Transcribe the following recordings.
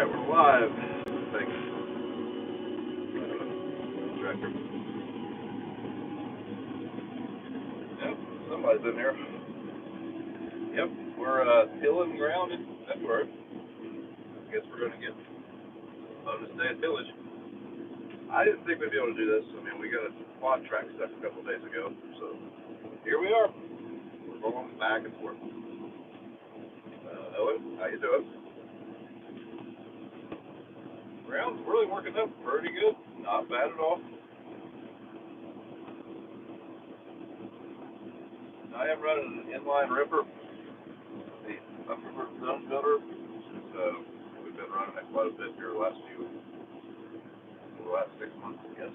Alright, we're live. Thanks. Tractor. Yep, somebody's in here. Yep, we're tilling ground in February. I guess we're going to get bonus day of tillage. I didn't think we'd be able to do this. I mean, we got a quad track stuff a couple of days ago, so here we are. We're going back and forth. Hello, how you doing? Ground's really working up pretty good. Not bad at all. I am running an inline ripper, the upper zone builder. We've been running it quite a bit here the last 6 months, I guess.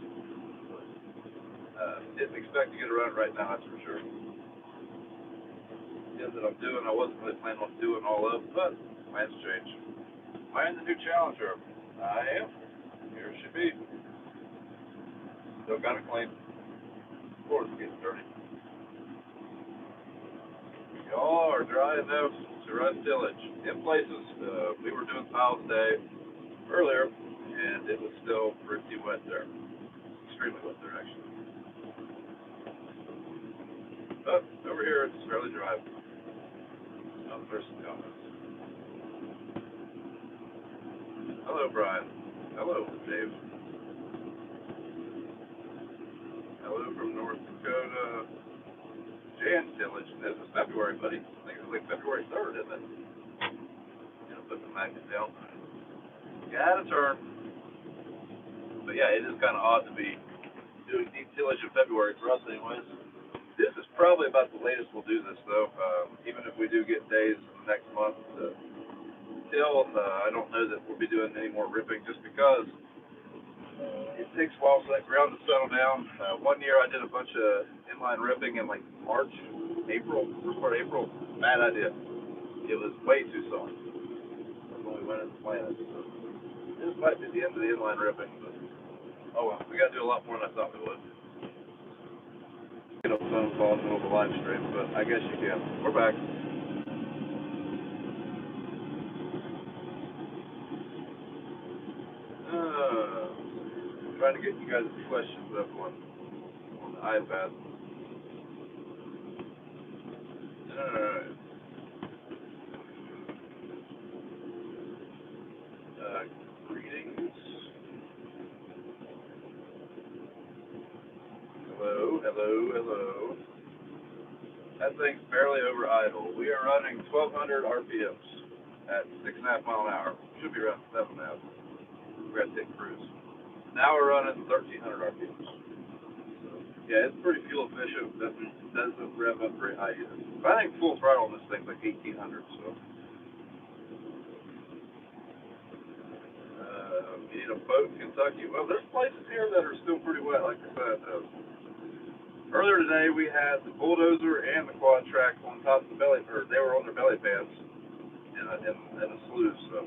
Didn't expect to get a run right now, that's for sure. Yeah, that I'm doing, I wasn't really planning on doing all of, but plans change. I am the new challenger. I am. Here it should be. Still got it clean. Of course, it's getting dirty. Y'all are dry enough to run tillage. In places, we were doing piles a day earlier, and it was still pretty wet there. Extremely wet there, actually. But over here, it's fairly dry. There's some comments. Hello, Brian. Hello, Dave. Hello from North Dakota. Jan tillage. This is February, buddy. I think it was like February 3rd, isn't it? Put the magnet down. Got a turn. But yeah, it is kind of odd to be doing deep tillage in February for us, anyways. This is probably about the latest we'll do this, though. Even if we do get days next month to till, I don't know that we'll be doing any more ripping just because it takes a while for that ground to settle down. One year I did a bunch of inline ripping in like March, April, first part of April. Bad idea. It was way too soft. That's when we went and planted. So this might be the end of the inline ripping, but oh well, we got to do a lot more than I thought we would. Get a phone call in the middle of a live stream, but I guess you can. We're back. Trying to get you guys' questions up on the iPad. Alright. Greetings. Hello. That thing's barely over idle. We are running 1,200 RPMs at 6.5 miles an hour. Should be around 7.5. We're at Tick Cruise. Now we're running 1,300 RPMs. So, yeah, it's pretty fuel efficient. Doesn't rev up very high either. But I think full throttle on this thing's like 1,800. So, you need a boat in Kentucky. Well, there's places here that are still pretty wet, like I said. Earlier today, we had the bulldozer and the quad track on top of the belly, or they were on their belly pads in a sluice. So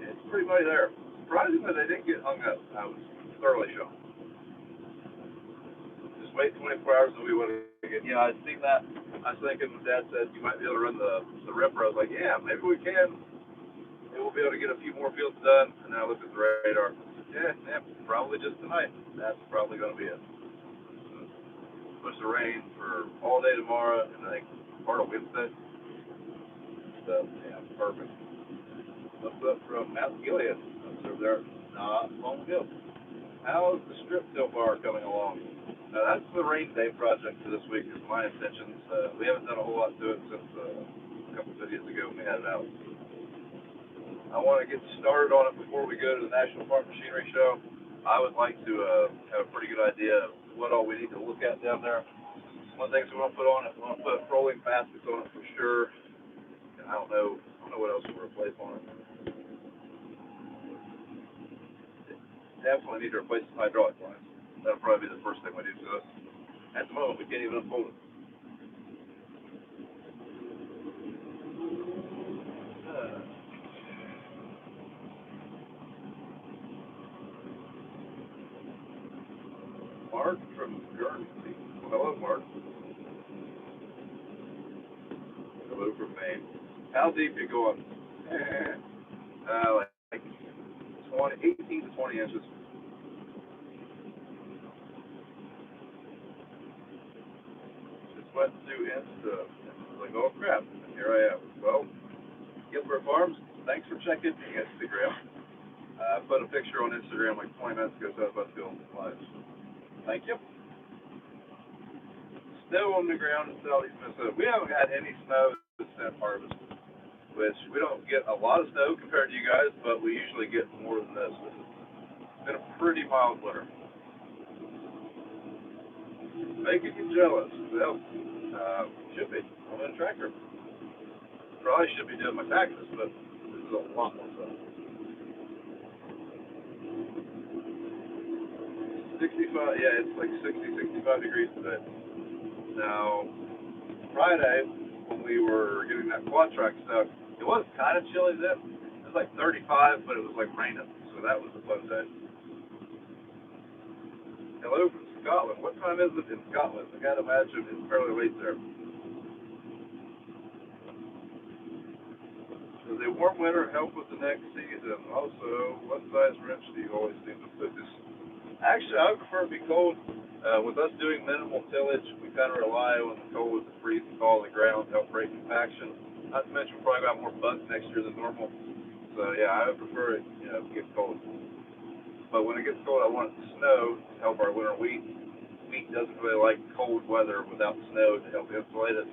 it's pretty muddy there. Surprisingly, they didn't get hung up. I was thoroughly shocked. Just wait 24 hours and we would have again. Yeah, I'd seen that. I was thinking, Dad said you might be able to run the ripper. I was like, yeah, maybe we can. Maybe we'll be able to get a few more fields done. And then I looked at the radar. Yeah, probably just tonight. That's probably going to be it. Supposed to rain for all day tomorrow, and I think part of Wednesday. So, yeah, perfect. What's up from Mount Gilead? That's over there. Not long ago. How's the strip so far coming along? That's the rain day project for this week, is my intentions. We haven't done a whole lot to it since a couple of videos ago when we had it out. I want to get started on it before we go to the National Farm Machinery Show. I would like to have a pretty good idea of what all we need to look at down there. One of the things we want to put on it, we want to put rolling baskets on it for sure. And I don't know what else we'll replace on it. Definitely need to replace some hydraulic lines. That'll probably be the first thing we do to it. At the moment, we can't even unfold it. Mark from Guernsey. Hello, Mark. Hello from Maine. How deep you going? Like 18 to 20 inches. Just went 2 inches to, like, oh crap, and here I am. Well, Gilbert Farms, thanks for checking Instagram. I put a picture on Instagram like 20 minutes ago, so I was about to go on live. Thank you. Snow on the ground in southeast Minnesota. We haven't had any snow since harvest, which we don't get a lot of snow compared to you guys, but we usually get more than this. It's been a pretty mild winter. Making you jealous. Well, should be. I'm in a tractor. Probably should be doing my taxes, but this is a lot more fun. 65, yeah, it's like 60, 65 degrees today. Now, Friday, when we were getting that quad track stuff, it was kind of chilly then. It was like 35, but it was like raining, so that was a fun day. Hello from Scotland. What time is it in Scotland? I gotta imagine it's fairly late there. Does a warm winter help with the next season? Also, what size wrench do you always seem to focus? Actually, I would prefer it to be cold. With us doing minimal tillage, we kind of rely on the cold to freeze and thaw the ground to help break compaction. Not to mention, we'll probably got more bugs next year than normal. So yeah, I would prefer it, to get cold. But when it gets cold, I want it to snow to help our winter wheat. Wheat doesn't really like cold weather without snow to help insulate it.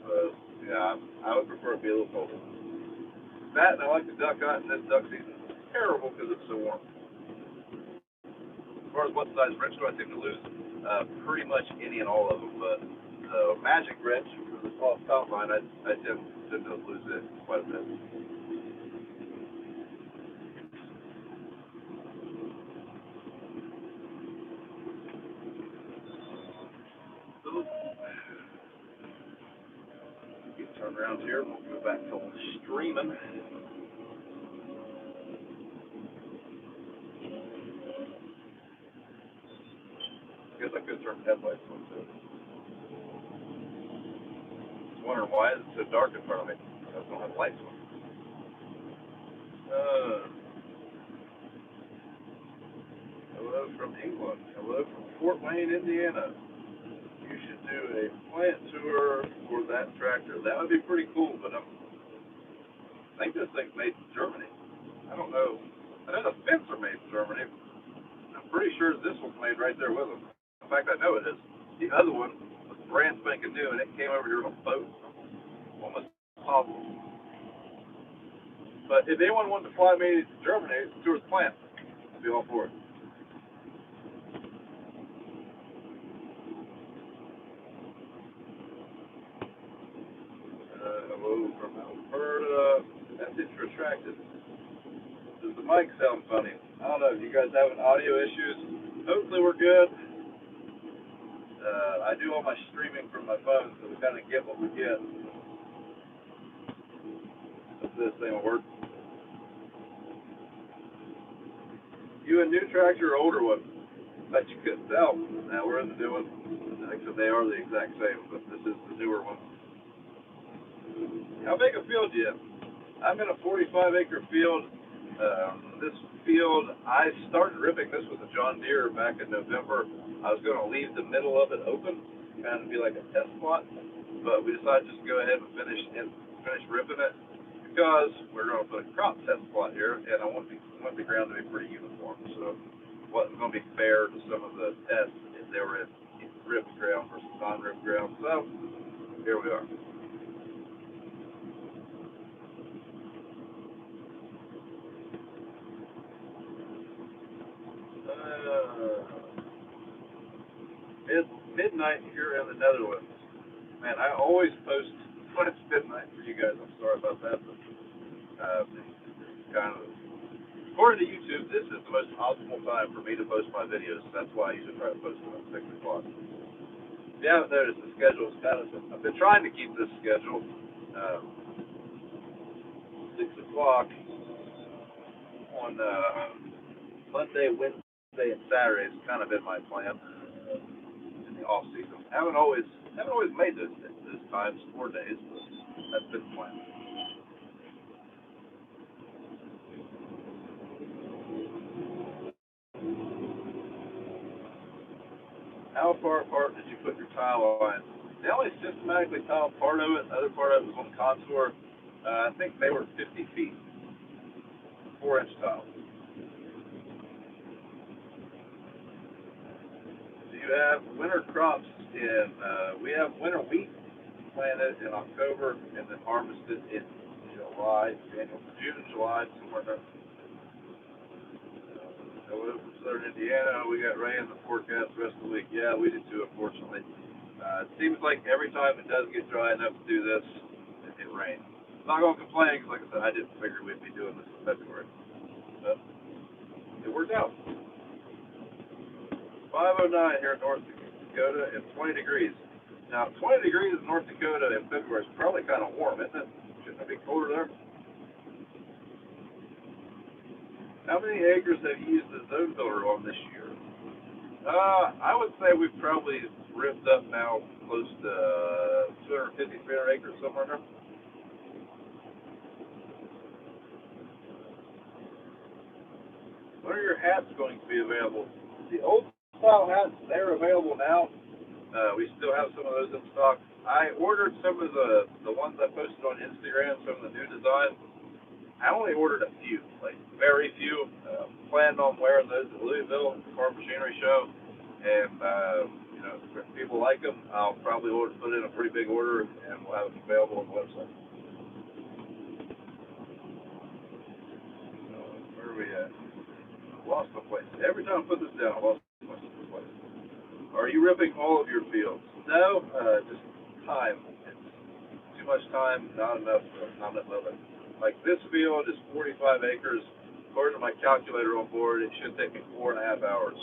So yeah, I would prefer it to be a little colder. That, and I like the duck hunt, and this duck season is terrible because it's so warm. As far as what size wrench do I seem to lose? Pretty much any and all of them, but the magic wrench for the small combine, I tend to lose it quite a bit. So, get turned around here. We'll go back to streaming. I guess I could turn headlights on too. Just wondering why is it so dark in front of me? I don't have lights on. Hello from England. Hello from Fort Wayne, Indiana. You should do a plant tour for that tractor. That would be pretty cool, but I think this thing's made in Germany. I don't know. I know the fence are made in Germany. I'm pretty sure this one's made right there with them. In fact, I know it is. The other one was brand spanking new, and it came over here on a boat. Almost impossible. But if anyone wanted to fly me to Germany to tour the plant, I'd be all for it. Hello from Alberta. Message retracted. Does the mic sound funny? I don't know. You guys having audio issues? Hopefully we're good. I do all my streaming from my phone, so we kind of get what we get. If this thing will work. You a new tractor or older one? Bet you couldn't tell. Now we're in the new one. Like I said, they are the exact same, but this is the newer one. How big a field do you have? I'm in a 45-acre field. This field, I started ripping this with a John Deere back in November. I was going to leave the middle of it open, kind of be like a test plot, but we decided just to go ahead and finish ripping it because we're going to put a crop test plot here, and I want the ground to be pretty uniform. So it wasn't going to be fair to some of the tests if they were in ripped ground versus non-ripped ground. So here we are. Midnight here in the Netherlands. Man, I always post when it's midnight for you guys. I'm sorry about that, but it's kind of, according to YouTube, this is the most optimal time for me to post my videos. That's why I usually try to post them at 6 o'clock. If you haven't noticed, the schedule is kind of, I've been trying to keep this schedule 6 o'clock on Monday, Wednesday, and Saturday has kind of been my plan in the off season. I haven't always made those times 4 days, but that's been the plan. How far apart did you put your tile lines? They only systematically tiled part of it. The other part of it was on contour. I think they were 50 feet, 4-inch tile. Do you have winter crops in? We have winter wheat planted in October and then harvested in June, July, somewhere there. Hello from Southern Indiana. We got rain in the forecast the rest of the week. Yeah, we did too, unfortunately. It seems like every time it does get dry enough to do this, it rains. I'm not going to complain because, like I said, I didn't figure we'd be doing this in February. But it worked out. 509 here in North Dakota and 20 degrees. Now, 20 degrees in North Dakota in February is probably kind of warm, isn't it? Shouldn't it be colder there? How many acres have you used the zone builder on this year? I would say we've probably ripped up now close to 250, 300 acres, somewhere there. When are your hats going to be available? The old style hats, they're available now. We still have some of those in stock. I ordered some of the ones I posted on Instagram, some of the new designs. I only ordered a few, like very few. Planned on wearing those at Louisville at the Farm Machinery Show, and if people like them, I'll probably put in a pretty big order, and we'll have them available on the website. Where are we at? I lost my place. Every time I put this down, I lost my place. Are you ripping all of your fields? No, just time. It's too much time, not enough of it. Like this field is 45 acres. According to my calculator on board, it should take me 4.5 hours.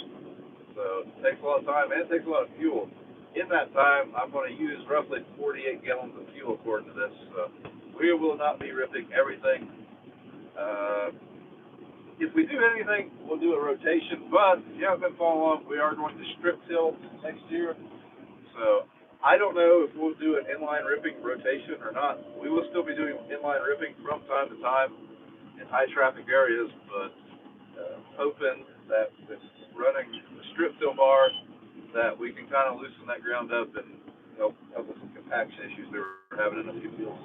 So it takes a lot of time and it takes a lot of fuel. In that time, I'm going to use roughly 48 gallons of fuel according to this. So we will not be ripping everything. If we do anything, we'll do a rotation. But if you haven't been following along, we are going to strip till next year. So I don't know if we'll do an inline ripping rotation or not. We will still be doing inline ripping from time to time in high traffic areas, but hoping that with running the strip till bar that we can kind of loosen that ground up and help with some compaction issues they were having in a few fields.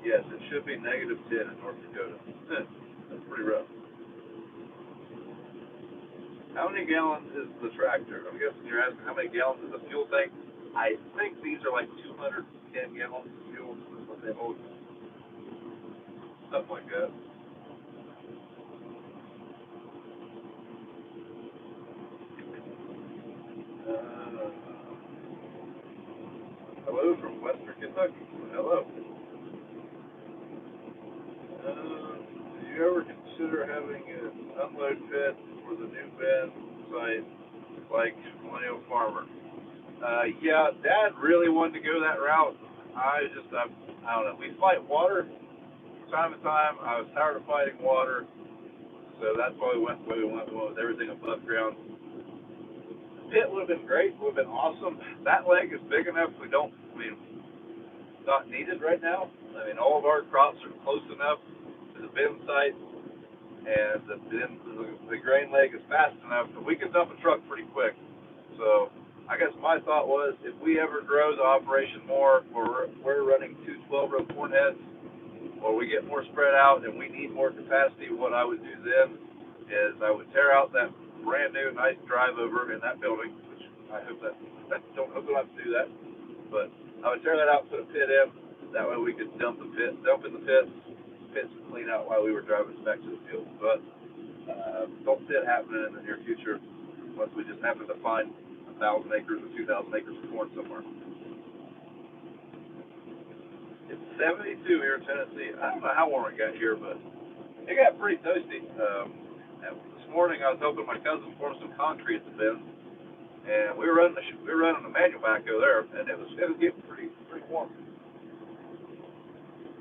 Yes, it should be -10 in North Dakota. That's pretty rough. How many gallons is the tractor? I'm guessing you're asking how many gallons is the fuel tank. I think these are like 210 gallons of fuel. That's what they hold. Something like that. Hello from Western Kentucky. Hello. Do you ever consider having an unload pit for the new bin site like Millennial Farmer? Yeah, Dad really wanted to go that route. I don't know. We fight water from time to time. I was tired of fighting water, so that's why we went the way we went with everything above ground. It would have been great. Would have been awesome. That leg is big enough. It's not needed right now. I mean, all of our crops are close enough to the bin site, and the grain leg is fast enough that we can dump a truck pretty quick. So I guess my thought was, if we ever grow the operation more, or we're running 2 12-row corn heads, or we get more spread out and we need more capacity, what I would do then is I would tear out that brand new nice drive over in that building, which I hope that don't hope we'll have to do that, but I would tear that out, put a pit in. That way we could dump in the pits clean out while we were driving back to the field. But don't see it happening in the near future unless we just happen to find 1,000 acres or 2,000 acres of corn somewhere. It's 72 here in Tennessee. I don't know how warm it got here, but it got pretty toasty. This morning I was helping my cousin pour some concrete at the bin, and we were running a manual backhoe there, and it was getting pretty warm.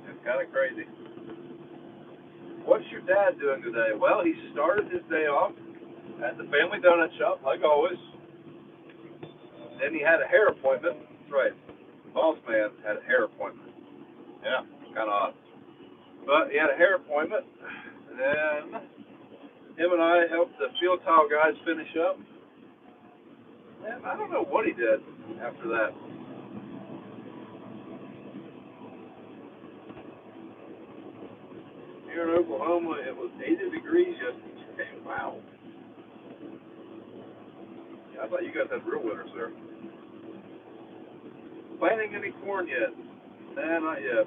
It's kind of crazy. What's your dad doing today? Well, he started his day off at the family donut shop, like always. Then he had a hair appointment. That's right. Boss man had a hair appointment. Yeah, kind of odd. But he had a hair appointment. And then Him and I helped the field tile guys finish up. And I don't know what he did after that. Here in Oklahoma, it was 80 degrees yesterday. Wow. Yeah, I thought you guys had real winters there. Planting any corn yet? Nah, not yet.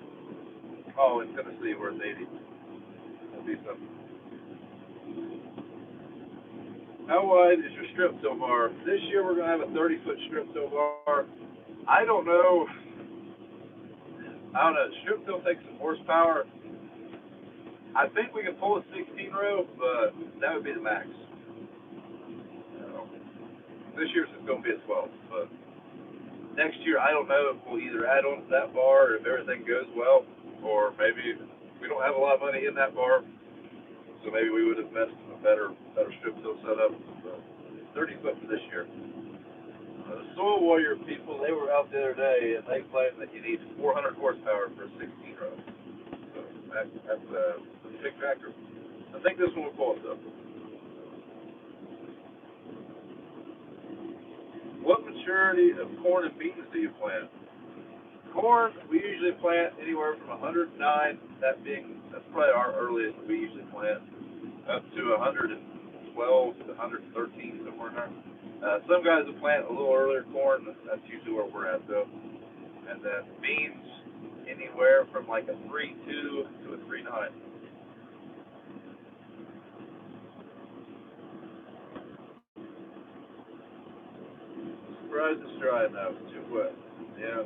Oh, in Tennessee, where it's 80. That'll be something. How wide is your strip till bar? This year we're going to have a 30-foot strip till bar. I don't know. Strip till takes some horsepower. I think we can pull a 16 row, but that would be the max. This year's is going to be a 12, but next year I don't know if we'll either add on to that bar if everything goes well, or maybe we don't have a lot of money in that bar, so maybe we would invest in a better strip till setup. But 30 foot for this year. The Soil Warrior people, they were out the other day and they claimed that you need 400 horsepower for a 16 row. So that's a big factor. I think this one will pull it though. What maturity of corn and beans do you plant? Corn, we usually plant anywhere from 109, that's probably our earliest we usually plant, up to 112 to 113, somewhere in there. Some guys will plant a little earlier corn, that's usually where we're at though. And then beans, anywhere from like a 3.2 to a 3.9. Surprised it's dry now, it's too wet. Yeah,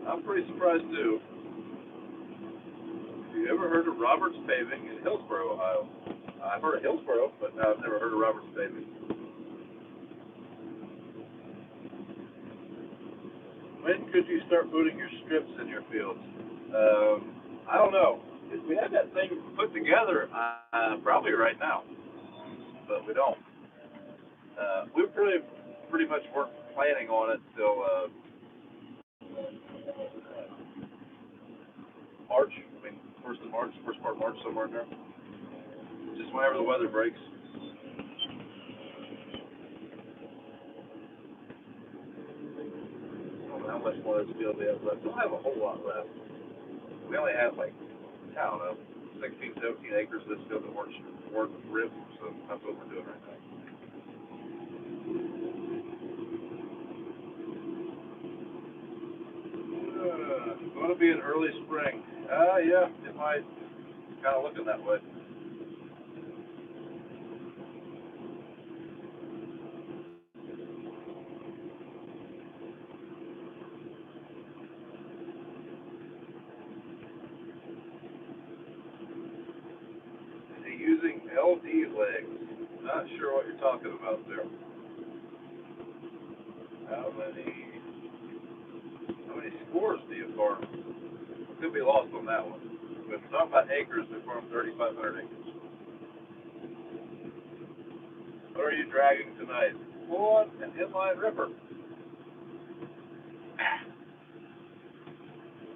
I'm pretty surprised too. Have you ever heard of Roberts Paving in Hillsboro, Ohio? I've heard of Hillsboro, but I've never heard of Roberts Paving. When could you start putting your strips in your fields? I don't know. If we had that thing put together, probably right now, but we don't. We pretty much weren't planning on it till March. I mean, first of March, first part of March, somewhere in there. Just whenever the weather breaks. I don't know how much more of this field we have left. We don't have a whole lot left. We only have like, I don't know, 16, 17 acres of this field that weren't ripped, so that's what we're doing right now. Going to be an early spring. Yeah, it might. Kind of looking that way. Is he using LD legs? Not sure what you're talking about there. How many scores do you farm? Could be lost on that one. But if we're talking about acres, we farm 3,500 acres. What are you dragging tonight? Full on an inline ripper.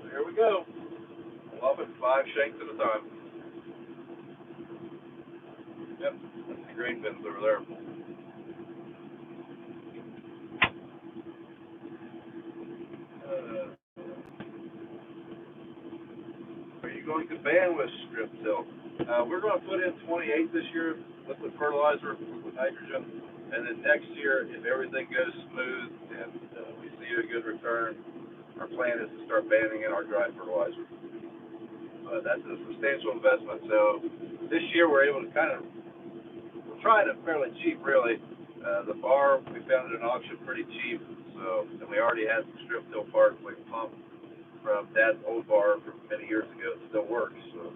So here we go. Love it, 5 shanks at a time. Yep, that's the grain bins over there. Are you going to ban with strip till? We're going to put in 28 this year, liquid fertilizer with nitrogen, and then next year, if everything goes smooth and we see a good return, our plan is to start banning in our dry fertilizer. That's a substantial investment. So this year we're able to we're trying it fairly cheap, really. The bar we found at an auction pretty cheap, so and we already had some strip till parts like pump from Dad's old bar from many years ago. It still works, so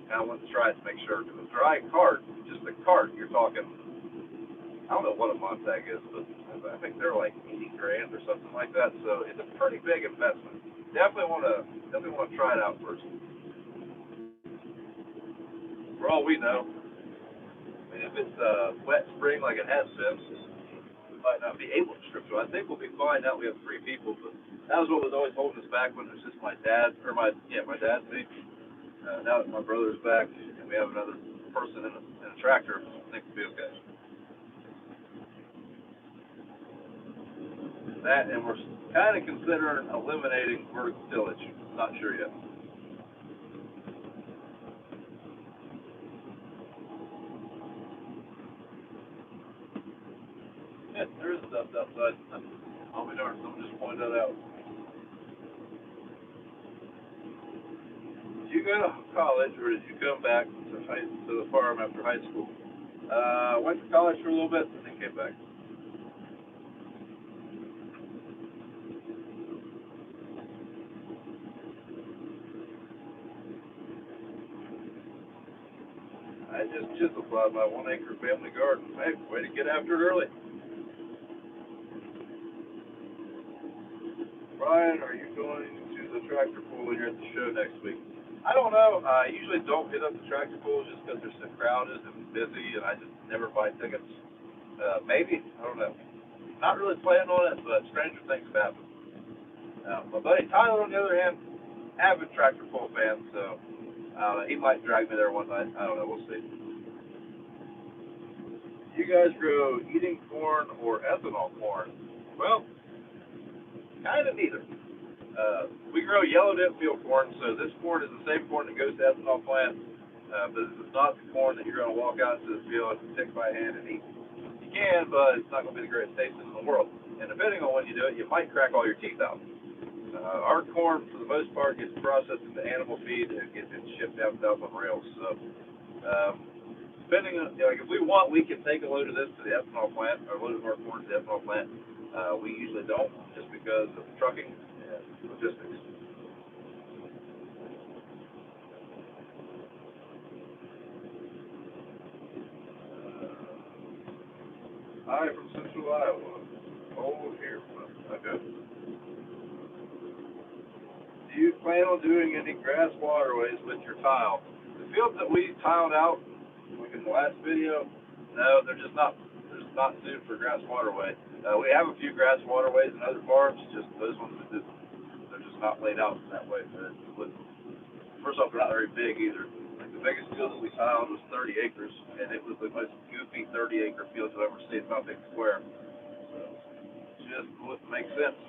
kind of want to try it to make sure. Because a dry cart, just a cart, you're talking, I don't know what a Montag is, but I think they're like 80 grand or something like that. So it's a pretty big investment. Definitely want to try it out first. For all we know, I mean, if it's a wet spring like it has been, we might not be able to strip. So I think we'll be fine now. We have 3 people, but that was what was always holding us back when it was just my dad, my dad and me. Now that my brother's back and we have another person in a a tractor, I think we'll be okay. That, and we're kind of considering eliminating vertical tillage. Not sure yet. Yeah, there is stuff outside. I'll be darned, someone just pointed that out. Did you go to college, or did you come back to the farm after high school? Went to college for a little bit, and then came back. I just chisel plowed my 1 acre family garden. Hey, way to get after it early. Brian, are you going to the tractor pull when you're at the show next week? I don't know. I usually don't hit up the tractor pulls just because they're so crowded and busy, and I just never buy tickets. Maybe. I don't know. Not really planning on it, but stranger things have happened. My buddy Tyler, on the other hand, avid tractor pull fan, so he might drag me there one night. I don't know. We'll see. You guys grow eating corn or ethanol corn? Well, kind of neither. We grow yellow dip field corn, so this corn is the same corn that goes to ethanol plant, but it's not the corn that you're going to walk out into the field and pick by hand and eat. You can, but it's not going to be the greatest taste in the world. And depending on when you do it, you might crack all your teeth out. Our corn, for the most part, gets processed into animal feed and gets shipped out on rails. So, depending on, like, if we want, we can take a load of this to the ethanol plant, or a load of our corn to the ethanol plant. We usually don't, just because of trucking and logistics. Hi from Central Iowa. Oh, here. Okay. Do you plan on doing any grass waterways with your tile? The fields that we tiled out, like in the last video, no, they're just not suited for grass waterway. We have a few grass waterways in other farms, just those ones they're just not laid out that way. First off, they're not very big either. Like the biggest field that we tiled was 30 acres, and it was the most goofy 30-acre field you'll ever see. It's not big square. So just wouldn't make sense.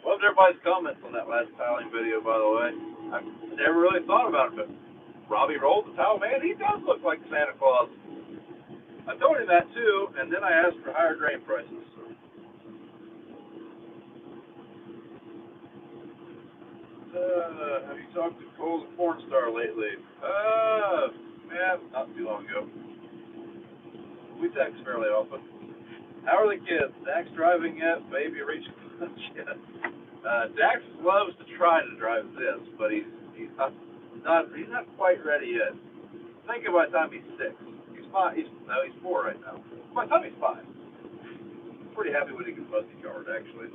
Loved everybody's comments on that last tiling video, by the way. I never really thought about it, but Robbie rolled the tile, man, he does look like Santa Claus. I told him that too, and then I asked for higher grain prices. Have you talked to Cole the Porn Star lately? Man, not too long ago. We text fairly often. How are the kids? Dax driving yet? Baby reaching lunch yet? Dax loves to try to drive this, but he's not quite ready yet. I think by the time he's 6. He's 5. He's 4 right now. By the time he's 5. I'm pretty happy when he gets musty card, actually.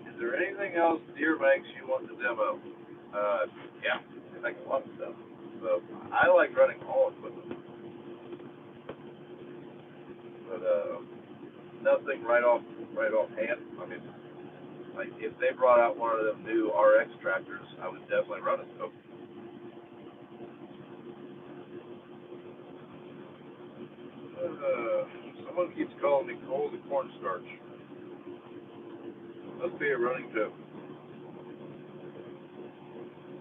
Is there anything else Deer makes you want to demo? Yeah, I make a lot of stuff. So I like running all equipment, but nothing right off hand. I mean, like if they brought out one of them new RX tractors, I would definitely run it. So. Someone keeps calling me Cole the Cornstarch. Must be a running joke.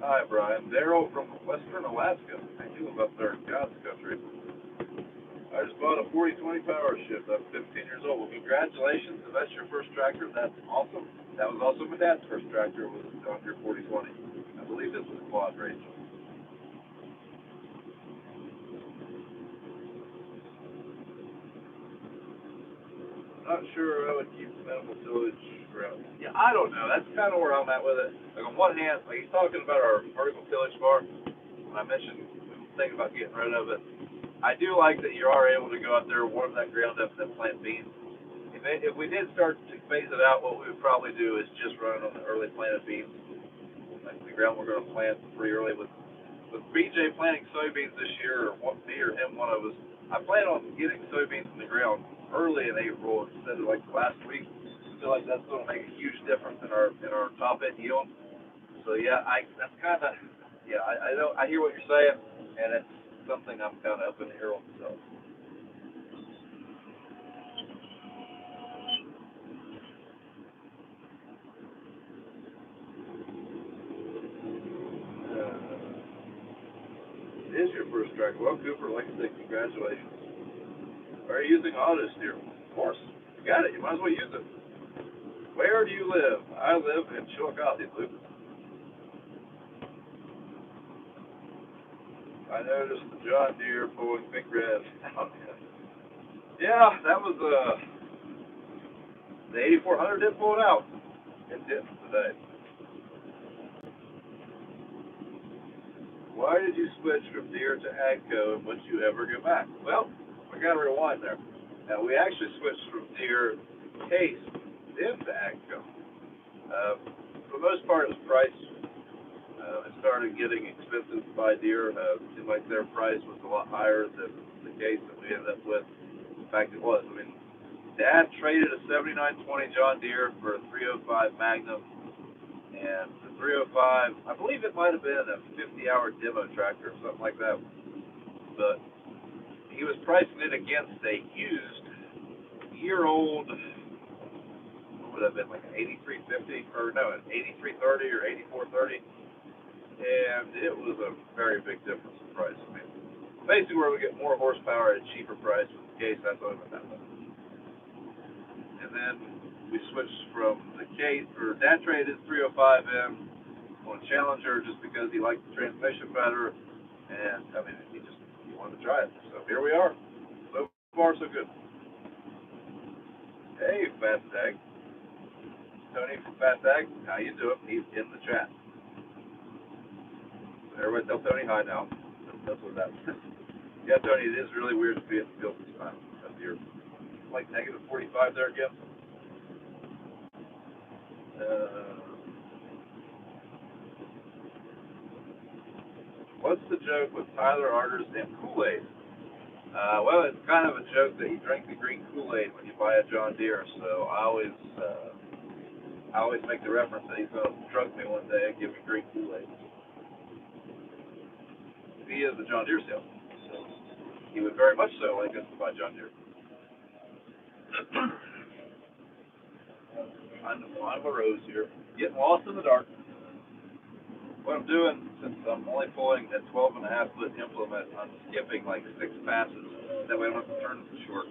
Hi, Brian. Daryl from Western Alaska. I live up there in God's country. I just bought a 4020 Power Shift. I'm 15 years old. Well, congratulations. If that's your first tractor, that's awesome. That was also my dad's first tractor, was a John Deere 4020. I believe this was a quad range. Not sure I would keep minimal tillage around. Yeah, I don't know. That's kind of where I'm at with it. Like on one hand, like he's talking about our vertical tillage bar. When I mentioned thinking about getting rid of it, I do like that you are able to go out there, warm that ground up, and then plant beans. If we did start to phase it out, what we would probably do is just run it on the early planted beans. Like the ground we're going to plant pretty early with with BJ planting soybeans this year, or me or him, one of us, I plan on getting soybeans in the ground early in April instead of like last week. I feel like that's going to make a huge difference in our top end yield. So yeah, that's kind of yeah. I know I hear what you're saying, and it's something I'm kind of up in the air on. So it is your first tractor. Well, Cooper, like I said, congratulations. Are you using auto steer? Of course, you got it. You might as well use it. Where do you live? I live in Chillicothe, Luke. I noticed the John Deere pulling big red. Yeah, that was the 8400 did pull it out. It did today. Why did you switch from Deere to Agco, and would you ever go back? Well, I got to rewind there. Now, we actually switched from Deere case into Agco. For the most part, it was price. It started getting expensive to buy Deere. It seemed like their price was a lot higher than the case that we ended up with. In fact, it was. I mean, Dad traded a 7920 John Deere for a 305 Magnum, and the 305, I believe it might have been a 50-hour demo tractor or something like that. But he was pricing it against a used year-old, what would that have been, like an 8350, or no, an 8330 or 8430, and it was a very big difference in price. I mean, basically where we get more horsepower at a cheaper price with the case, that's what it happened. And then we switched from the case, or Dad traded 305 in on Challenger just because he liked the transmission better, and I mean, he wanted to try it. So here we are. So far, so good. Hey, Fast Ag. Tony from Fast Ag, how you doing? He's in the chat. Everybody tell Tony hi now. That's what that is. Yeah, Tony, it is really weird to be in the field this time of year. Like negative 45 there again. What's the joke with Tyler Arters and Kool-Aid? Well, it's kind of a joke that you drink the green Kool-Aid when you buy a John Deere. So I always make the reference that he's going to trust me one day and give me green Kool-Aid. He is the John Deere salesman, so he would very much so like us to buy John Deere. I'm a rose here, getting lost in the dark. What I'm doing, since I'm only pulling a 12.5-foot implement, I'm skipping like 6 passes. That way I don't have to turn it short.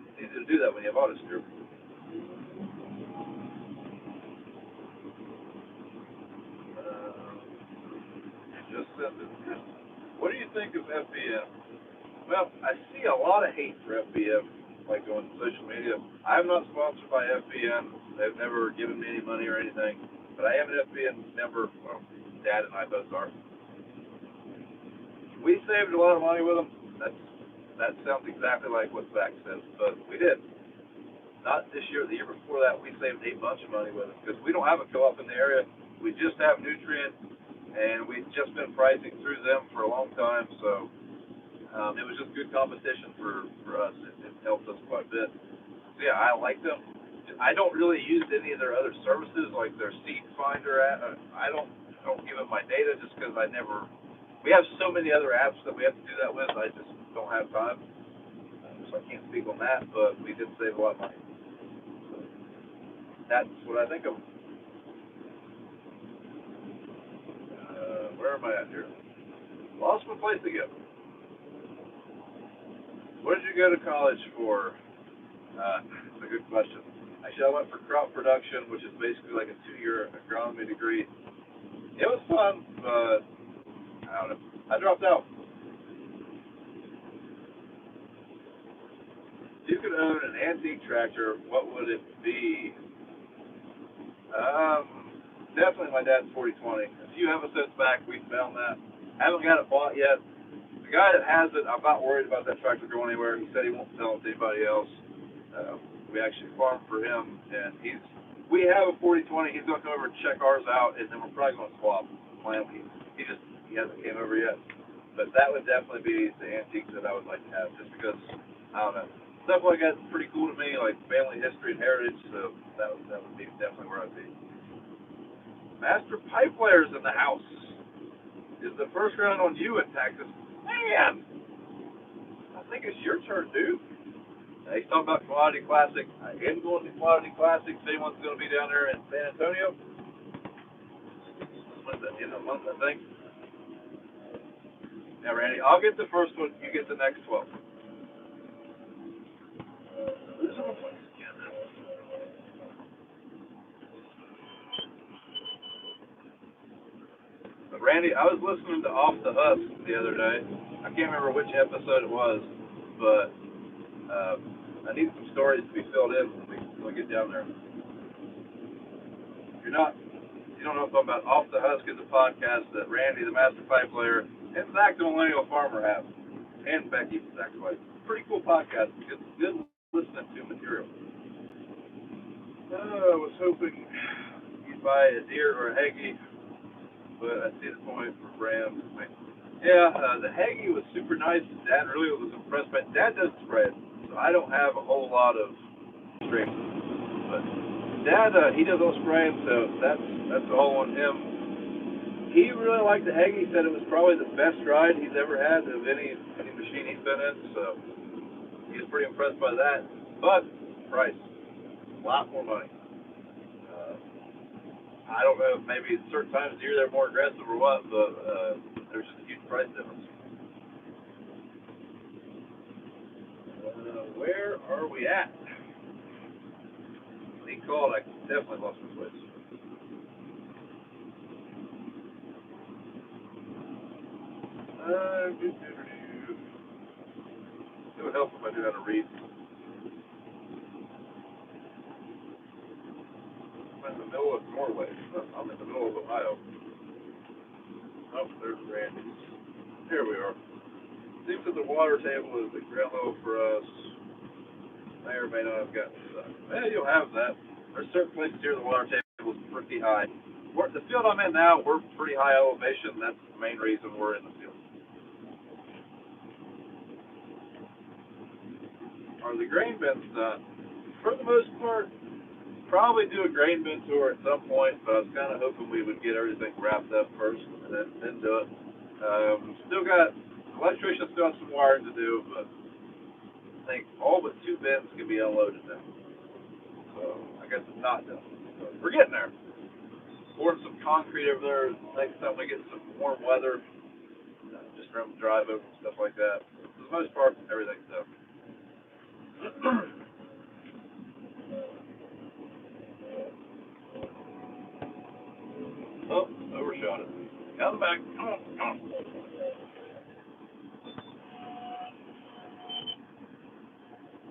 It's easy to do that when you have auto steer. Just sent it. What do you think of FBM? Well, I see a lot of hate for FBM, like on social media. I'm not sponsored by FBM. They've never given me any money or anything. But I am an FBM member. Well, Dad and I both are. We saved a lot of money with them. That sounds exactly like what Zach says, but we did. Not this year. The year before that, we saved a bunch of money with them because we don't have a co-op in the area. We just have Nutrient, and we've just been pricing through them for a long time. So it was just good competition for us. It helped us quite a bit. So yeah, I like them. I don't really use any of their other services, like their seed finder. I don't give them my data just because we have so many other apps that we have to do that with. I just don't have time, so I can't speak on that. But we did save a lot of money. So that's what I think of. Where am I at here? Lost my place again. What did you go to college for? That's a good question. Actually, I went for crop production, which is basically like a 2-year agronomy degree. It was fun, but I don't know. I dropped out. If you could own an antique tractor, what would it be? Definitely my dad's 4020. A few episodes back, we found that. I haven't got it bought yet. The guy that has it, I'm not worried about that tractor going anywhere. He said he won't sell it to anybody else. We actually farm for him, and we have a 4020. He's going to come over and check ours out, and then we're probably going to swap. plan. He hasn't came over yet. But that would definitely be the antique that I would like to have, just because I don't know. Stuff like that's pretty cool to me, like family history and heritage. So that would be definitely where I'd be. Master pipe layers in the house. Is the first round on you in Texas? Man, I think it's your turn, dude. He's talking about Commodity Classic. I am going to Commodity Classic. If anyone's going to be down there in San Antonio, when's that, end of the month, I think. Now, Randy, I'll get the first one. You get the next 12. But Randy, I was listening to Off the Husk the other day. I can't remember which episode it was, but I need some stories to be filled in when we get down there. If you don't know what I'm talking about. Off the Husk is a podcast that Randy, the master pipe layer, and Zach, the millennial farmer, have, and Becky, Zach's wife. Pretty cool podcast. Good listening to material. I was hoping you'd buy a deer or a haggy, but I see the point for Bram. Yeah, the haggy was super nice. Dad really was impressed by it. Dad does spray it, so I don't have a whole lot of strings. But Dad, he does all spraying, so that's all on him. He really liked the haggy. He said it was probably the best ride he's ever had of any machine he's been in, so he was pretty impressed by that. But price, a lot more money. I don't know if maybe at certain times of the year they're more aggressive or what, but there's just a huge price difference. Where are we at? When he called, I definitely lost my place. It would help if I knew how to read. I'm in the middle of Norway. I'm in the middle of Ohio. Oh, there's Randy's. Here we are. Seems that the water table is at ground level for us. May or may not have gotten stuck. Well, you'll have that. There's certain places here the water table is pretty high. The field I'm in now, we're pretty high elevation. That's the main reason we're in the field. Are the grain bins done? For the most part, probably do a grain bin tour at some point, but I was kind of hoping we would get everything wrapped up first and then do it. Still got, electrician still has some wiring to do, but I think all but 2 bins can be unloaded now. So I guess it's not done. So we're getting there. Pouring some concrete over there next time we get some warm weather, just for them to drive over and stuff like that. For the most part, everything's done. Oh, overshot it. Come back. Come on, come on.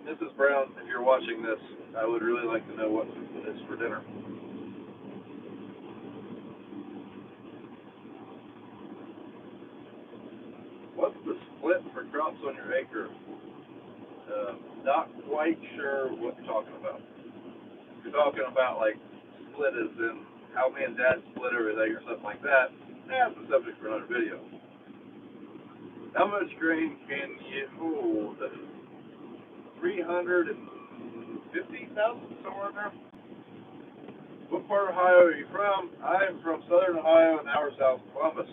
Mrs. Brown, if you're watching this, I would really like to know what it is for dinner. What's the split for crops on your acre? Not quite sure what you're talking about. If you're talking about like split as in how me and Dad split everything or something like that, that's the subject for another video. How much grain can you hold? 350,000, somewhere in there. What part of Ohio are you from? I am from southern Ohio, an hour south of Columbus.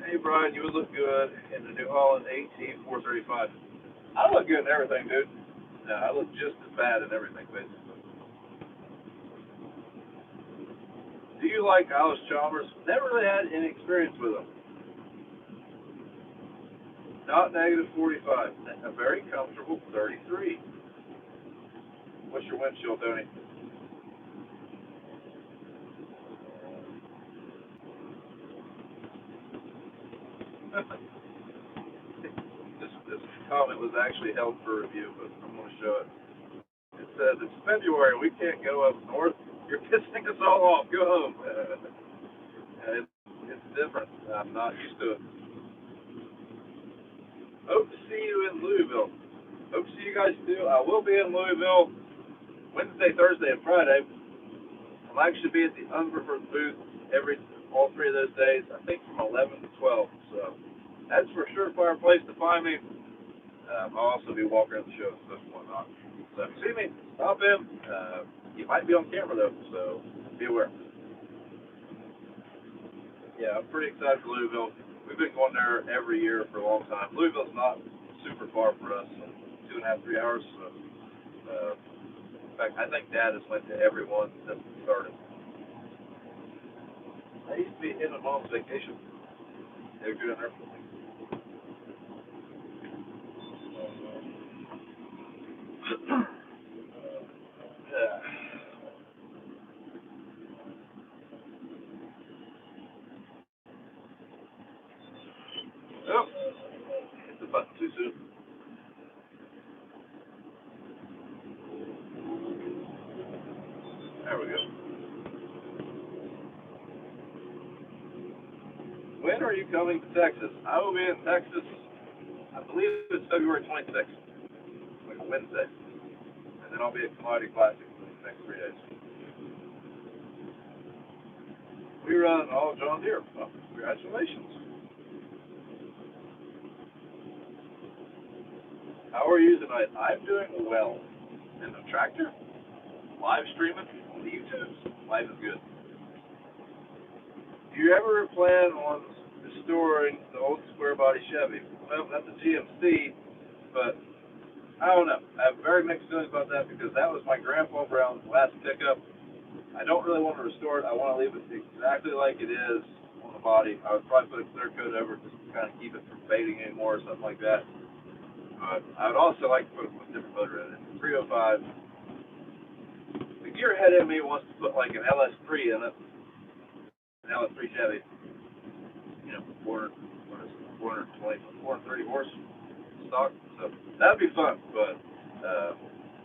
Hey Brian, you would look good in the New Holland AT 435. I look good in everything, dude. No, I look just as bad in everything, basically. Do you like Alice Chalmers? Never really had any experience with them. Not negative 45. A very comfortable 33. What's your windshield, Tony? This comment was actually held for review, but I'm going to show it. It says, it's February, we can't go up north. You're pissing us all off. Go home. It's different. I'm not used to it. Hope to see you in Louisville. Hope to see you guys too. I will be in Louisville Wednesday, Thursday, and Friday, I'll actually be at the Unpreferred booth all 3 of those days, I think from 11 to 12. So that's for sure fire place to find me. I'll also be walking around the show and stuff and whatnot. So if you see me, stop in. You might be on camera though, so be aware. Yeah, I'm pretty excited for Louisville. We've been going there every year for a long time. Louisville's not super far for us, 2.5, 3 hours. So, in fact, I think Dad has went to every one since it started. I used to be in a mom's vacation. They were doing there. Yeah. Oh, hit the button too soon. There we go. When are you coming to Texas? I will be in Texas, I believe it's February 26th, like a Wednesday. And then I'll be at Commodity Classic for the next 3 days. We run all John Deere. Well, congratulations. How are you tonight? I'm doing well. And the tractor? Live streaming on the YouTubes. Life is good. Do you ever plan on restoring the old square body Chevy? Well, that's a GMC, but I don't know. I have very mixed feelings about that because that was my Grandpa Brown's last pickup. I don't really want to restore it. I want to leave it exactly like it is on the body. I would probably put a clear coat over it just to kind of keep it from fading anymore or something like that. But I would also like to put a different motor in it. 305. The gearhead in me wants to put like an LS3 in it. An LS3 Chevy. You know, 420, 430 horse stock. So that'd be fun, but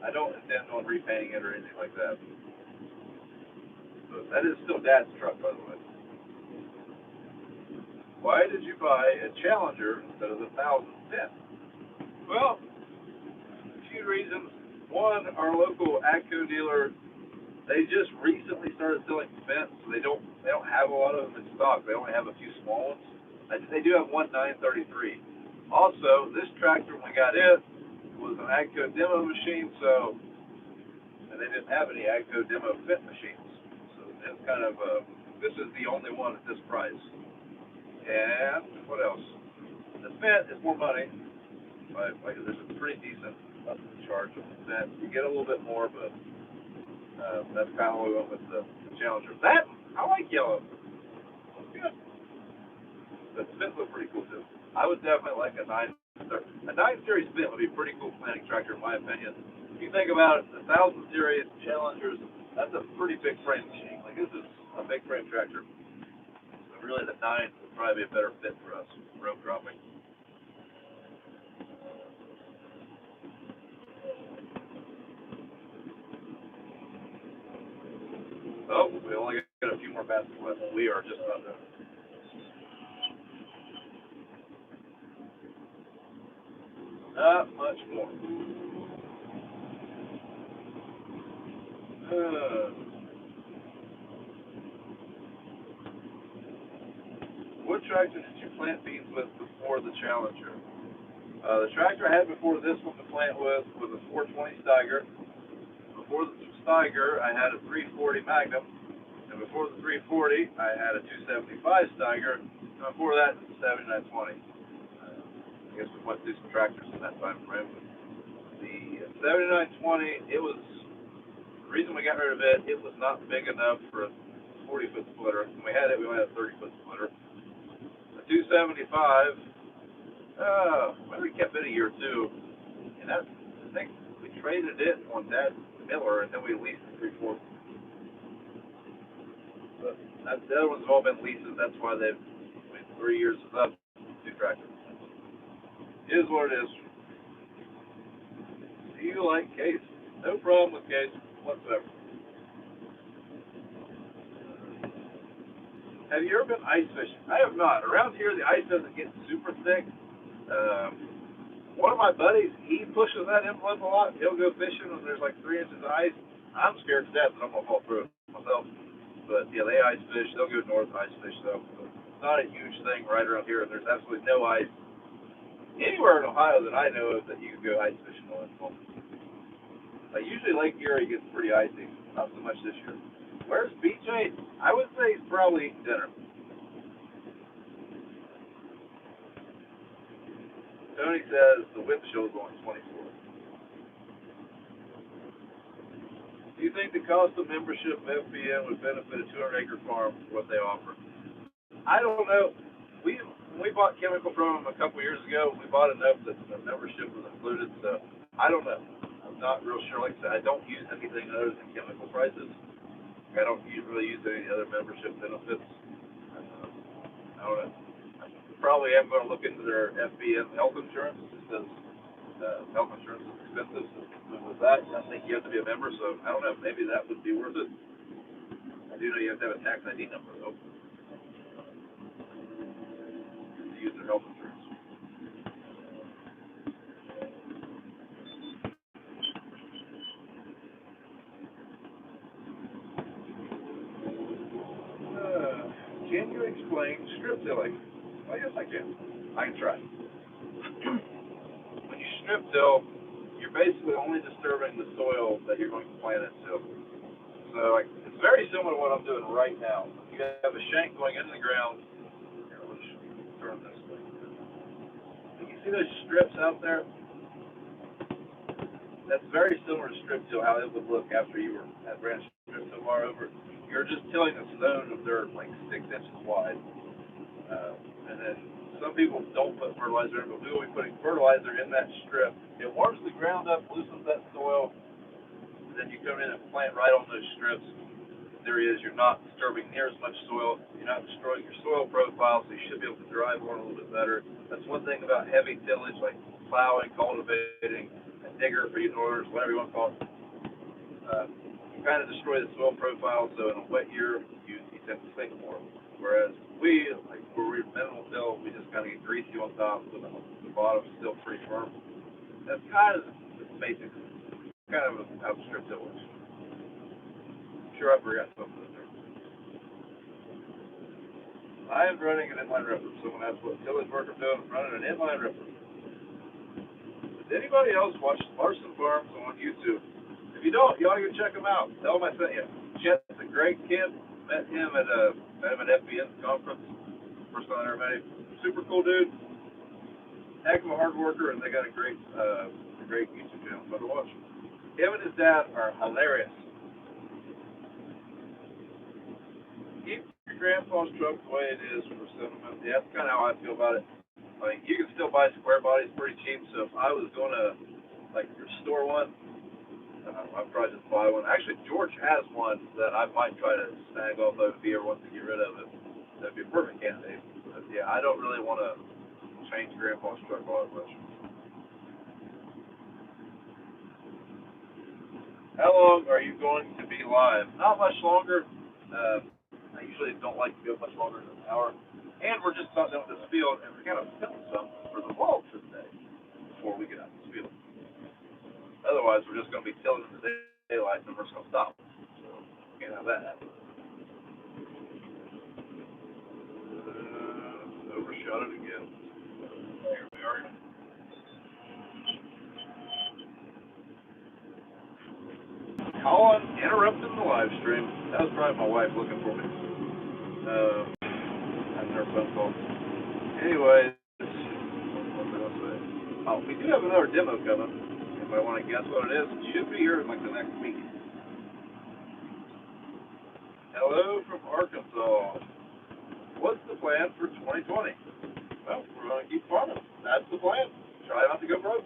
I don't intend on repainting it or anything like that. But that is still Dad's truck, by the way. Why did you buy a Challenger instead of the 1010? Well, a few reasons. One, our local AGCO dealer, they just recently started selling Fendt, so they don't have a lot of them in stock. They only have a few small ones. They do have one 933. Also, this tractor, when we got it, was an AGCO demo machine, so and they didn't have any AGCO demo Fendt machines. So it's kind of this is the only one at this price. And what else? The Fendt is more money. Like there's a pretty decent charge of the Fendt. You get a little bit more, but that's kind of what we went with the Challenger. That I like yellow. Looks good. The Fendt look pretty cool too. I would definitely like a 9 Series Fendt would be a pretty cool planting tractor in my opinion. If you think about it, the 1000 Series Challengers, that's a pretty big frame machine. Like this is a big frame tractor. So really the 9 would probably be a better fit for us, row cropping. Oh, we only got a few more baskets left. We are just about done. Not much more. What tractor did you plant beans with before the Challenger? The tractor I had before this one to plant with was a 420 Steiger. Before the Steiger, I had a 340 Magnum. And before the 340, I had a 275 Steiger. And before that, it was a 7920. I guess we went through some tractors in that time frame. The 7920, it was, the reason we got rid of it, it was not big enough for a 40-foot splitter. When we had it, we only had a 30-foot splitter. The 275, we kept it a year or two. And that, I think we traded it on that Miller, and then we leased the 340. But the other ones have all been leases. That's why they've, 3 years is up, 2 tractors. It is what it is. Do you like Case? No problem with Case whatsoever. Have you ever been ice fishing? I have not. Around here, the ice doesn't get super thick. One of my buddies, he pushes that envelope a lot. He'll go fishing when there's like 3 inches of ice. I'm scared to death that I'm gonna fall through it myself. But yeah, they ice fish. They'll go north ice fish though. It's not a huge thing right around here. There's absolutely no ice anywhere in Ohio that I know of that you can go ice fishing on at the moment. Like usually Lake Erie gets pretty icy. Not so much this year. Where's BJ? I would say he's probably eating dinner. Tony says the whip show is on 24. Do you think the cost of membership of FBN would benefit a 200-acre farm for what they offer? I don't know. When we bought chemical from them a couple years ago, we bought enough that the membership was included. So I don't know. I'm not real sure. Like I said, I don't use anything other than chemical prices. I don't really use any other membership benefits. I don't know. I probably am going to look into their FBN health insurance because health insurance is expensive. And with that, I think you have to be a member. So I don't know. Maybe that would be worth it. I do know you have to have a tax ID number though to use their health insurance. Can you explain strip tilling? I guess I can. I can try. When you strip till, you're basically only disturbing the soil that you're going to plant into. So like, it's very similar to what I'm doing right now. You have a shank going into the ground. Here, let's turn this way. You see those strips out there? That's very similar to strip till, how it would look after you ran strip till bar over it. You're just tilling a zone of dirt like 6 inches wide. And then some people don't put fertilizer in, but we will be putting fertilizer in that strip. It warms the ground up, loosens that soil, and then you come in and plant right on those strips. There is, you're not disturbing near as much soil. You're not destroying your soil profile, so you should be able to drive on a little bit better. That's one thing about heavy tillage, like plowing, cultivating, a digger for you northerners, whatever you want to call it. You kind of destroy the soil profile, so in a wet year, you tend to sink more. Whereas where we're minimal till, we just kind of get greasy on top, so the bottom's still pretty firm. That's kind of the basic, kind of how the strip till works. I'm sure I forgot something in there. I am running an inline ripper. Someone asked what tillage work I'm doing. I'm running an inline ripper. Does anybody else watch Larson Farms on YouTube? If you don't, you ought to go check him out. Tell him I sent you. Chet's a great kid. Met him at FBN conference. First time I ever met him. Super cool dude. Heck of a hard worker, and they got a great YouTube channel. Fun to watch. Him and his dad are hilarious. Keep your grandpa's truck the way it is for sentiment. Yeah, that's kind of how I feel about it. Like, you can still buy square bodies pretty cheap, so if I was going to, like, restore one, I'd probably just buy one. Actually, George has one that I might try to snag off of if he ever wants to get rid of it. That'd be a perfect candidate. But, yeah, I don't really want to change Grandpa's truck all that much. How long are you going to be live? Not much longer. I usually don't like to go much longer than an hour. And we're just about done with this field, and we're going to film something for the vlog for today before we get out of this field. Otherwise, we're just going to be tilling in the daylight, and we're just going to stop. So, can't have that happen. Overshot it again. Here we are. Colin interrupting the live stream. That was probably my wife looking for me. Having her phone call. Anyways, what did I say? Oh, we do have another demo coming. Anybody want to guess what it is? It should be here in like the next week. Hello from Arkansas. What's the plan for 2020? Well, we're going to keep farming. That's the plan. Try not to go broke.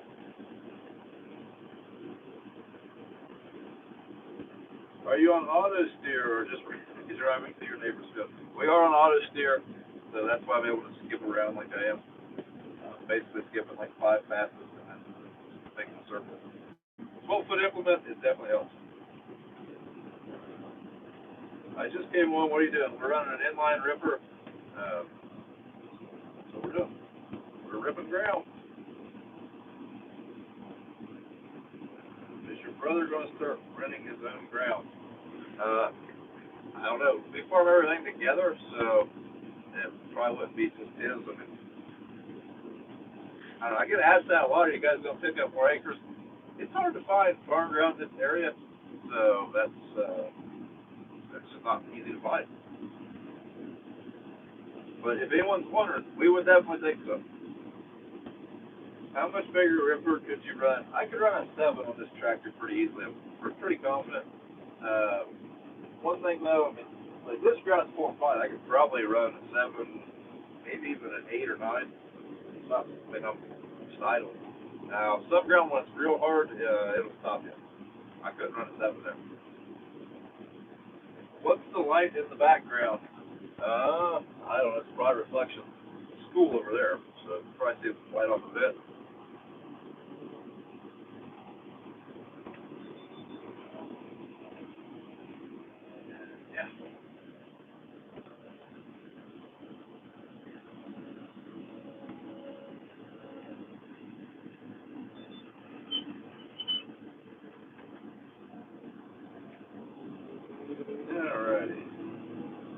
Are you on auto steer or just driving to your neighbor's field? We are on auto steer, so that's why I'm able to skip around like I am. Basically skipping like 5 passes and then making a circle. 12-foot implement, it definitely helps. I just came on. What are you doing? We're running an inline ripper. That's what we're doing. We're ripping ground. Fisher brother going to start renting his own ground? I don't know. We farm everything together, so it probably wouldn't be just his. I mean, I don't know. I get asked that a lot. Are you guys going to pick up more acres? It's hard to find farm ground in this area, so that's just not easy to find. But if anyone's wondering, we would definitely think so. How much bigger ripper could you run? I could run a 7 on this tractor pretty easily. I'm pretty confident. One thing though, I mean, like this ground's 4.5. I could probably run a 7, maybe even an 8 or 9. It's not, I mean, I'm just idling. Now, some ground when it's real hard, it'll stop you. I couldn't run a 7 there. What's the light in the background? I don't know. It's broad reflection. School over there, so you can probably see the light off of it. Yeah. Alrighty.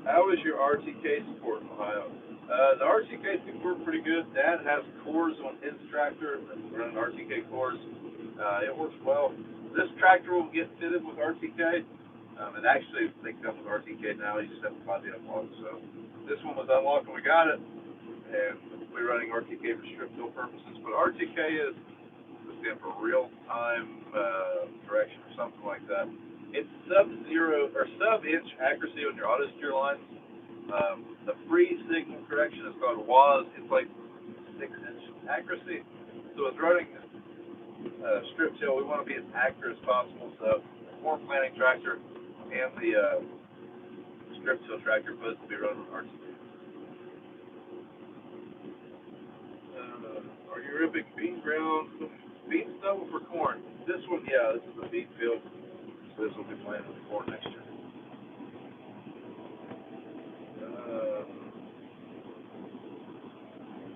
How is your RTK support in Ohio? The RTK support pretty good. Dad has cores on his tractor, running RTK cores. It works well. This tractor will get fitted with RTK. And actually, they come with RTK now. You just have to buy the unlock. So this one was unlocked when we got it, and we're running RTK for strip till purposes. But RTK is stand for real time correction or something like that. It's sub-inch accuracy on your auto steer lines. The free signal correction is called WAS. It's like 6-inch accuracy. So with running strip till, we want to be as accurate as possible. So the corn planting tractor and the strip till tractor both to be running on RTK. Are you ripping bean ground? Bean stubble for corn. This one, yeah, this is a bean field. So this will be planted with corn next year.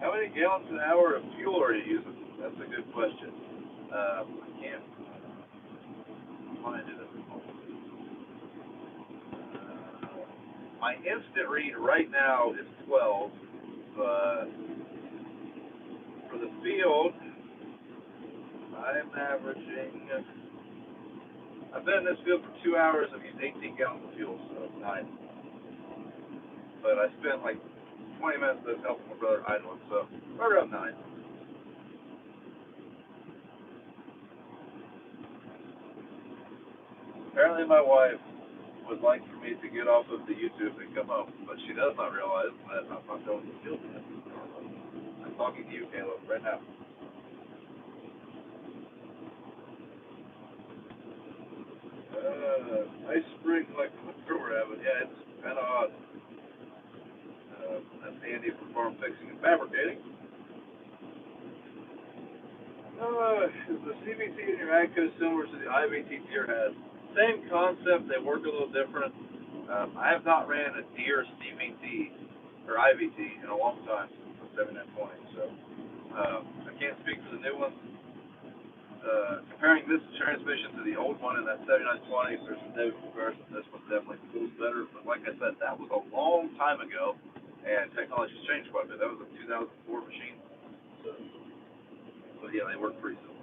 How many gallons an hour of fuel are you using? That's a good question. I can't find it at the moment. My instant read right now is 12, but for the field, I'm averaging. I've been in this field for 2 hours. I've used 18 gallons of fuel, so 9. But I spent like 20 minutes of helping my brother idling, so right around 9. Apparently my wife would like for me to get off of the YouTube and come home, but she does not realize that I'm not going to the field yet. I'm talking to you, Caleb, right now. Nice spring like the grower having. Yeah, it's kind of odd. That's Andy from Farm Fixing and Fabricating. Is the CVT in your AGCO similar to the IVT Deer has? Same concept, they work a little different. I have not ran a Deer CVT or IVT in a long time since the 7920, so I can't speak for the new ones. Comparing this transmission to the old one in that 7920, there's no comparison. This one definitely feels better, but like I said, that was a long time ago, and technology's changed quite a bit. That was a 2004 machine, so yeah, they work pretty similar.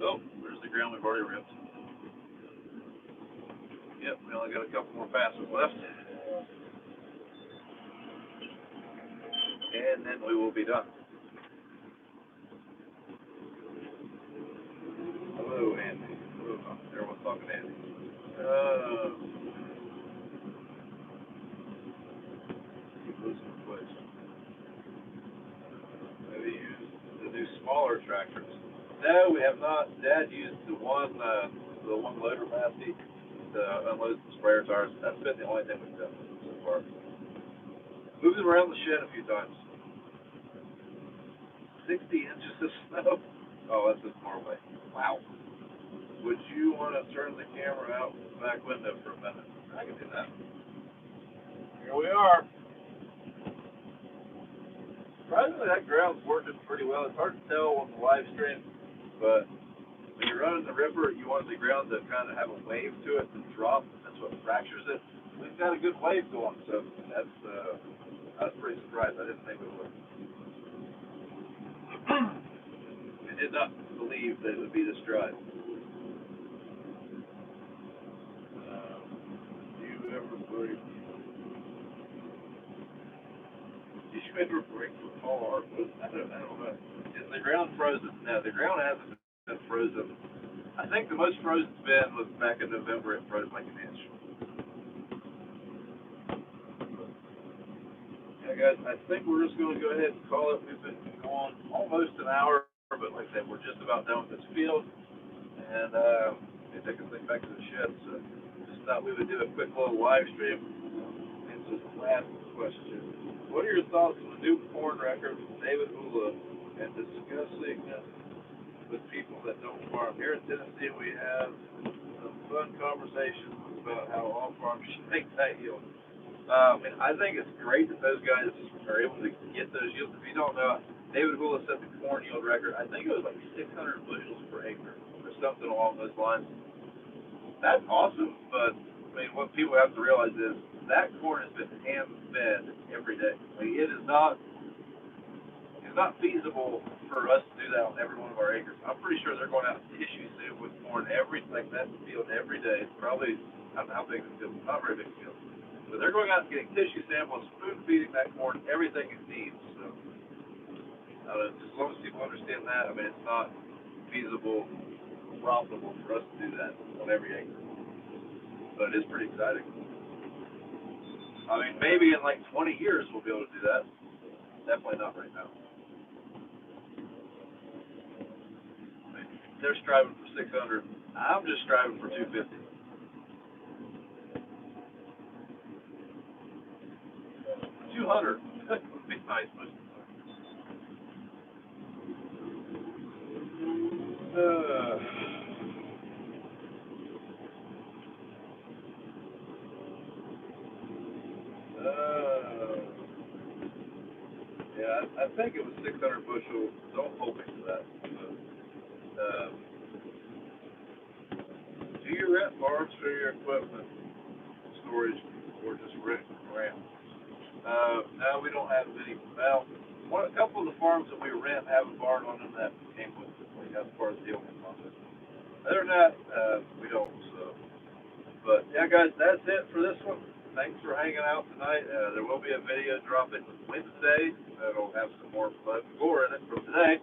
Oh, there's the ground we've already ripped. Yep, we only got a couple more passes left, and then we will be done. Hello, Andy. Hello, everyone's talking to Andy. Keep losing the place. Maybe use the new smaller tractors. No, we have not. Dad used the one loader Massey to unload some sprayer tires. That's been the only thing we've done so far. Moved it around the shed a few times. 60 inches of snow. Oh, that's just Norway. Wow. Would you want to turn the camera out the back window for a minute? I can do that. Here we are. Surprisingly, that ground's working pretty well. It's hard to tell on the live stream. But when you're running the ripper, you want the ground to kind of have a wave to it and drop. That's what fractures it. We've got a good wave going, so that's I was pretty surprised. I didn't think it would. I did not believe that it would be this dry. Do you ever break? Did you ever break for tall hardwood? I don't know. Is the ground frozen? No, the ground hasn't been frozen. I think the most frozen it's been was back in November. It froze like an inch. Yeah, guys, I think we're just going to go ahead and call it. We've been going almost an hour, but like I said, we're just about done with this field. And we take this thing back to the shed. So just thought we would do a quick little live stream. And just last question. What are your thoughts on the new corn record from David Hula and discussing with people that don't farm? Here in Tennessee, we have some fun conversations about how all farms should make that yield. And I think it's great that those guys are able to get those yields. If you don't know, David Hula set the corn yield record. I think it was like 600 bushels per acre or something along those lines. That's awesome, but I mean, what people have to realize is that corn has been hand fed every day. Like, it's not feasible for us to do that on every one of our acres. I'm pretty sure they're going out and tissue sample with corn like that field every day. Probably, I don't know how big the field, not very big field. But they're going out and getting tissue samples, spoon feeding that corn everything it needs. So, just as long as people understand that, I mean, it's not feasible, profitable for us to do that on every acre. But it is pretty exciting. I mean, maybe in like 20 years we'll be able to do that. Definitely not right now. I mean, they're striving for 600. I'm just striving for 250. 200 would be nice, but yeah, I think it was 600 bushel. Don't hold me to that. But, do you rent farms for your equipment storage or just rent from ramp? No, we don't have any. Well, a couple of the farms that we rent have a barn on them that came with it. Like, that's part of the deal with it. Other than that, we don't. So, but yeah, guys, that's it for this one. Thanks for hanging out tonight. There will be a video dropping Wednesday that'll have some more fun gore in it from today.